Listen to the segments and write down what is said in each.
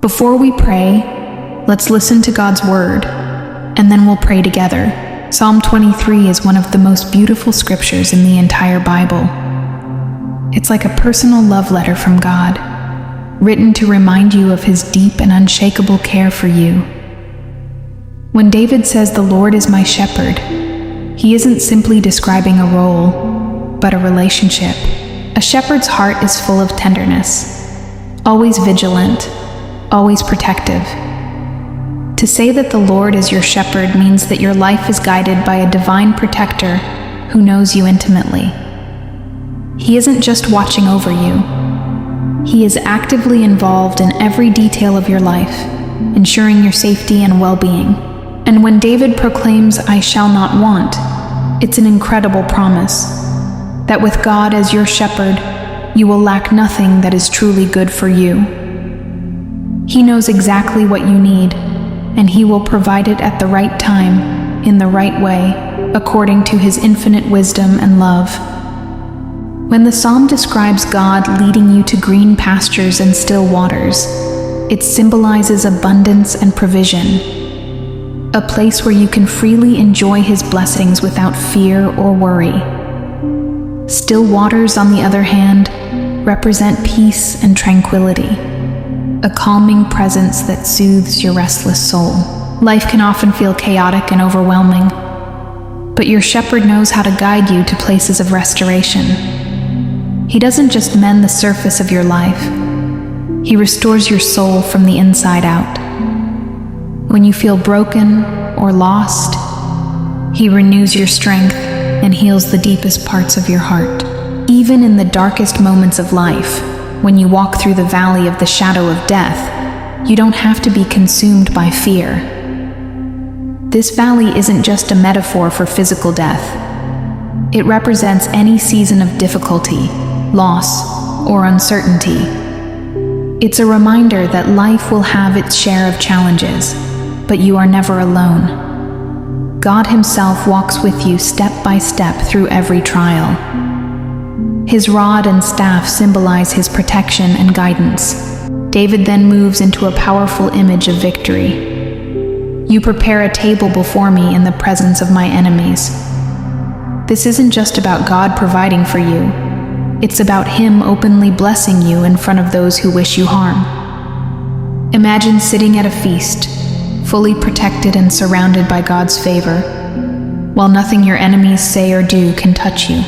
Before we pray, let's listen to God's word, and then we'll pray together. Psalm 23 is one of the most beautiful scriptures in the entire Bible. It's like a personal love letter from God, written to remind you of his deep and unshakable care for you. When David says the Lord is my shepherd, he isn't simply describing a role, but a relationship. A shepherd's heart is full of tenderness, always vigilant, always protective. To say that the Lord is your shepherd means that your life is guided by a divine protector who knows you intimately. He isn't just watching over you. He is actively involved in every detail of your life, ensuring your safety and well-being. And when David proclaims, "I shall not want," it's an incredible promise that with God as your shepherd, you will lack nothing that is truly good for you. He knows exactly what you need, and he will provide it at the right time, in the right way, according to his infinite wisdom and love. When the psalm describes God leading you to green pastures and still waters, it symbolizes abundance and provision, a place where you can freely enjoy his blessings without fear or worry. Still waters, on the other hand, represent peace and tranquility, a calming presence that soothes your restless soul. Life can often feel chaotic and overwhelming, but your shepherd knows how to guide you to places of restoration. He doesn't just mend the surface of your life, he restores your soul from the inside out. When you feel broken or lost, he renews your strength and heals the deepest parts of your heart. Even in the darkest moments of life, when you walk through the valley of the shadow of death, you don't have to be consumed by fear. This valley isn't just a metaphor for physical death. It represents any season of difficulty, loss, or uncertainty. It's a reminder that life will have its share of challenges, but you are never alone. God himself walks with you step by step through every trial. His rod and staff symbolize his protection and guidance. David then moves into a powerful image of victory. "You prepare a table before me in the presence of my enemies." This isn't just about God providing for you. It's about him openly blessing you in front of those who wish you harm. Imagine sitting at a feast, fully protected and surrounded by God's favor, while nothing your enemies say or do can touch you.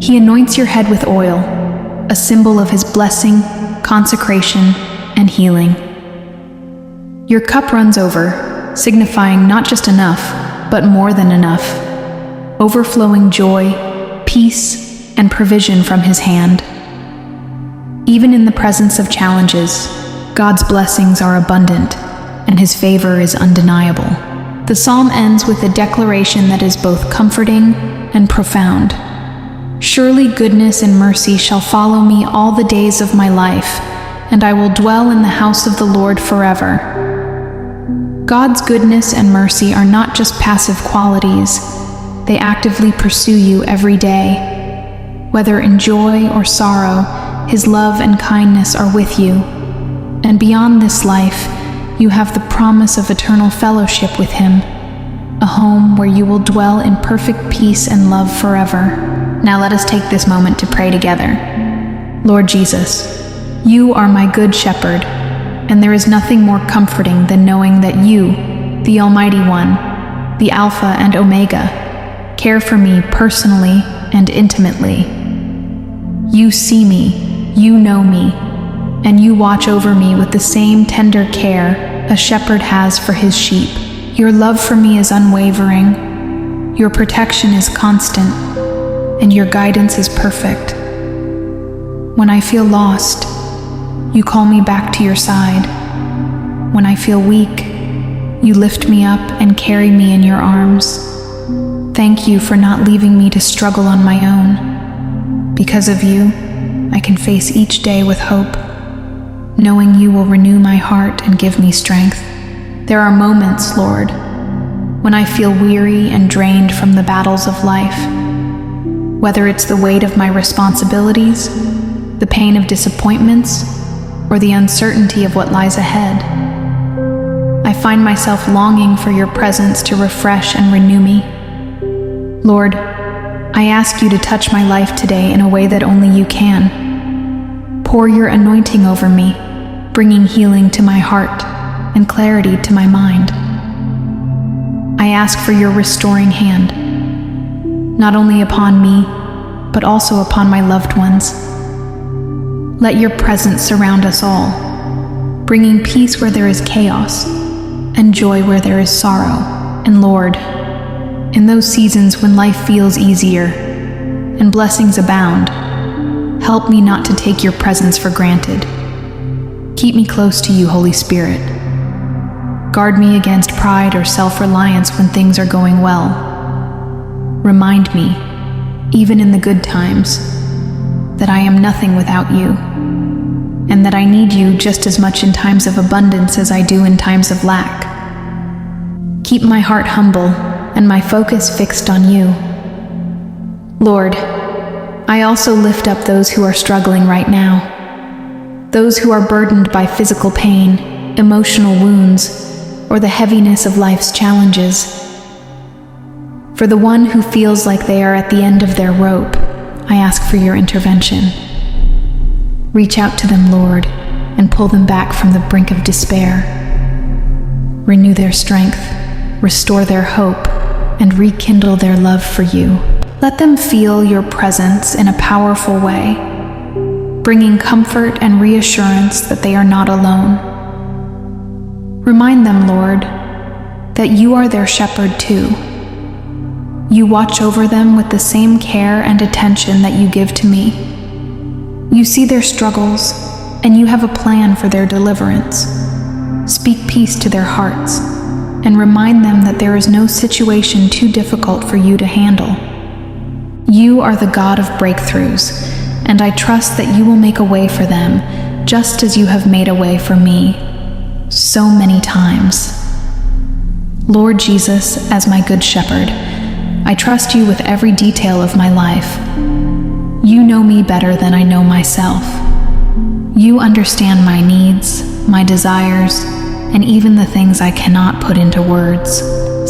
He anoints your head with oil, a symbol of his blessing, consecration, and healing. Your cup runs over, signifying not just enough, but more than enough, overflowing joy, peace, and provision from his hand. Even in the presence of challenges, God's blessings are abundant, and his favor is undeniable. The psalm ends with a declaration that is both comforting and profound. "Surely goodness and mercy shall follow me all the days of my life, and I will dwell in the house of the Lord forever." God's goodness and mercy are not just passive qualities, they actively pursue you every day. Whether in joy or sorrow, his love and kindness are with you. And beyond this life, you have the promise of eternal fellowship with him, a home where you will dwell in perfect peace and love forever. Now let us take this moment to pray together. Lord Jesus, you are my good shepherd, and there is nothing more comforting than knowing that you, the Almighty One, the Alpha and Omega, care for me personally and intimately. You see me, you know me, and you watch over me with the same tender care a shepherd has for his sheep. Your love for me is unwavering, your protection is constant, and your guidance is perfect. When I feel lost, you call me back to your side. When I feel weak, you lift me up and carry me in your arms. Thank you for not leaving me to struggle on my own. Because of you, I can face each day with hope, knowing you will renew my heart and give me strength. There are moments, Lord, when I feel weary and drained from the battles of life. Whether it's the weight of my responsibilities, the pain of disappointments, or the uncertainty of what lies ahead. I find myself longing for your presence to refresh and renew me. Lord, I ask you to touch my life today in a way that only you can. Pour your anointing over me, bringing healing to my heart and clarity to my mind. I ask for your restoring hand, not only upon me, but also upon my loved ones. Let your presence surround us all, bringing peace where there is chaos and joy where there is sorrow. And Lord, in those seasons when life feels easier and blessings abound, help me not to take your presence for granted. Keep me close to you, Holy Spirit. Guard me against pride or self-reliance when things are going well. Remind me, even in the good times, that I am nothing without you, and that I need you just as much in times of abundance as I do in times of lack. Keep my heart humble and my focus fixed on you. Lord, I also lift up those who are struggling right now, those who are burdened by physical pain, emotional wounds, or the heaviness of life's challenges. For the one who feels like they are at the end of their rope, I ask for your intervention. Reach out to them, Lord, and pull them back from the brink of despair. Renew their strength, restore their hope, and rekindle their love for you. Let them feel your presence in a powerful way, bringing comfort and reassurance that they are not alone. Remind them, Lord, that you are their shepherd too. You watch over them with the same care and attention that you give to me. You see their struggles, and you have a plan for their deliverance. Speak peace to their hearts, and remind them that there is no situation too difficult for you to handle. You are the God of breakthroughs, and I trust that you will make a way for them, just as you have made a way for me so many times. Lord Jesus, as my good shepherd, I trust you with every detail of my life. You know me better than I know myself. You understand my needs, my desires, and even the things I cannot put into words.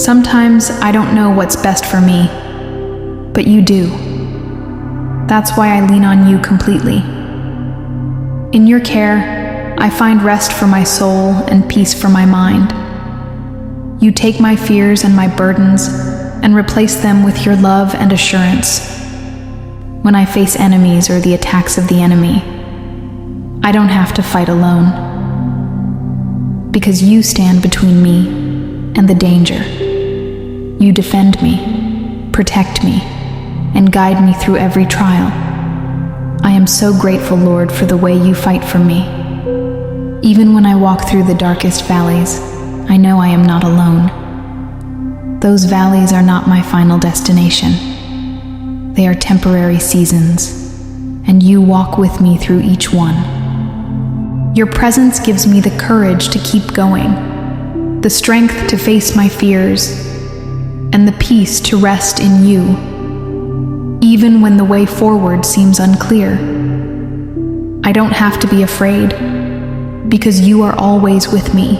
Sometimes I don't know what's best for me, but you do. That's why I lean on you completely. In your care, I find rest for my soul and peace for my mind. You take my fears and my burdens and replace them with your love and assurance. When I face enemies or the attacks of the enemy, I don't have to fight alone, because you stand between me and the danger. You defend me, protect me, and guide me through every trial. I am so grateful, Lord, for the way you fight for me. Even when I walk through the darkest valleys, I know I am not alone. Those valleys are not my final destination. They are temporary seasons, and you walk with me through each one. Your presence gives me the courage to keep going, the strength to face my fears, and the peace to rest in you, even when the way forward seems unclear. I don't have to be afraid, because you are always with me.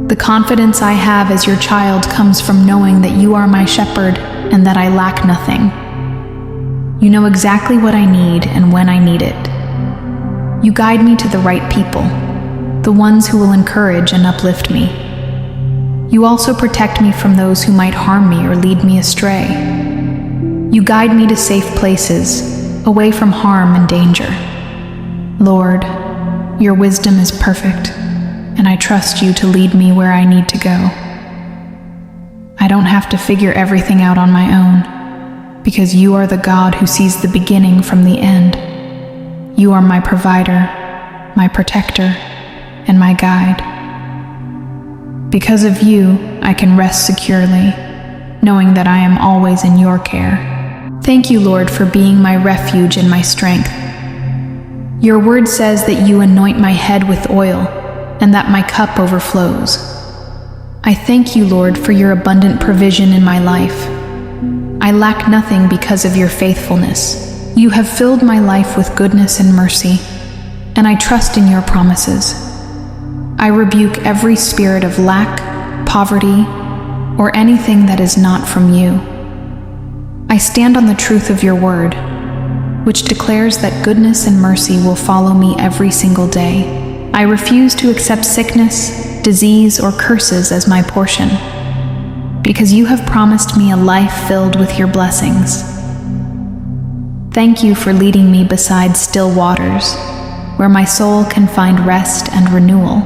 The confidence I have as your child comes from knowing that you are my shepherd and that I lack nothing. You know exactly what I need and when I need it. You guide me to the right people, the ones who will encourage and uplift me. You also protect me from those who might harm me or lead me astray. You guide me to safe places, away from harm and danger. Lord, your wisdom is perfect, and I trust you to lead me where I need to go. I don't have to figure everything out on my own, because you are the God who sees the beginning from the end. You are my provider, my protector, and my guide. Because of you, I can rest securely, knowing that I am always in your care. Thank you, Lord, for being my refuge and my strength. Your word says that you anoint my head with oil, and that my cup overflows. I thank you, Lord, for your abundant provision in my life. I lack nothing because of your faithfulness. You have filled my life with goodness and mercy. and I trust in your promises. I rebuke every spirit of lack, poverty, or anything that is not from you. I stand on the truth of your word, which declares that goodness and mercy will follow me every single day. I refuse to accept sickness, disease, or curses as my portion, because you have promised me a life filled with your blessings. Thank you for leading me beside still waters, where my soul can find rest and renewal.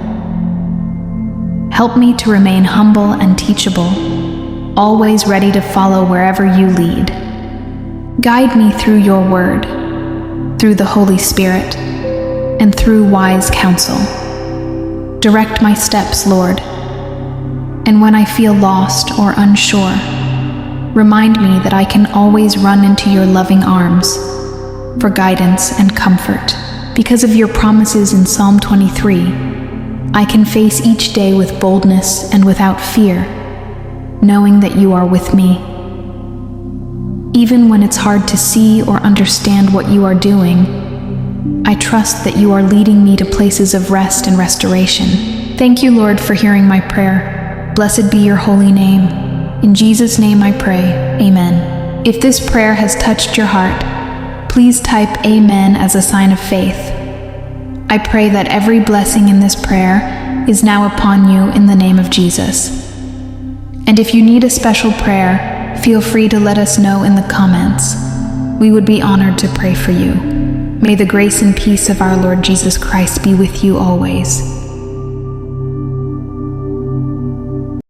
Help me to remain humble and teachable, always ready to follow wherever you lead. Guide me through your word, through the Holy Spirit, and through wise counsel. Direct my steps, Lord, and when I feel lost or unsure, remind me that I can always run into your loving arms for guidance and comfort. Because of your promises in Psalm 23, I can face each day with boldness and without fear, knowing that you are with me. Even when it's hard to see or understand what you are doing, I trust that you are leading me to places of rest and restoration. Thank you, Lord, for hearing my prayer. Blessed be your holy name. In Jesus' name I pray, amen. If this prayer has touched your heart, please type amen as a sign of faith. I pray that every blessing in this prayer is now upon you in the name of Jesus. And if you need a special prayer, feel free to let us know in the comments. We would be honored to pray for you. May the grace and peace of our Lord Jesus Christ be with you always.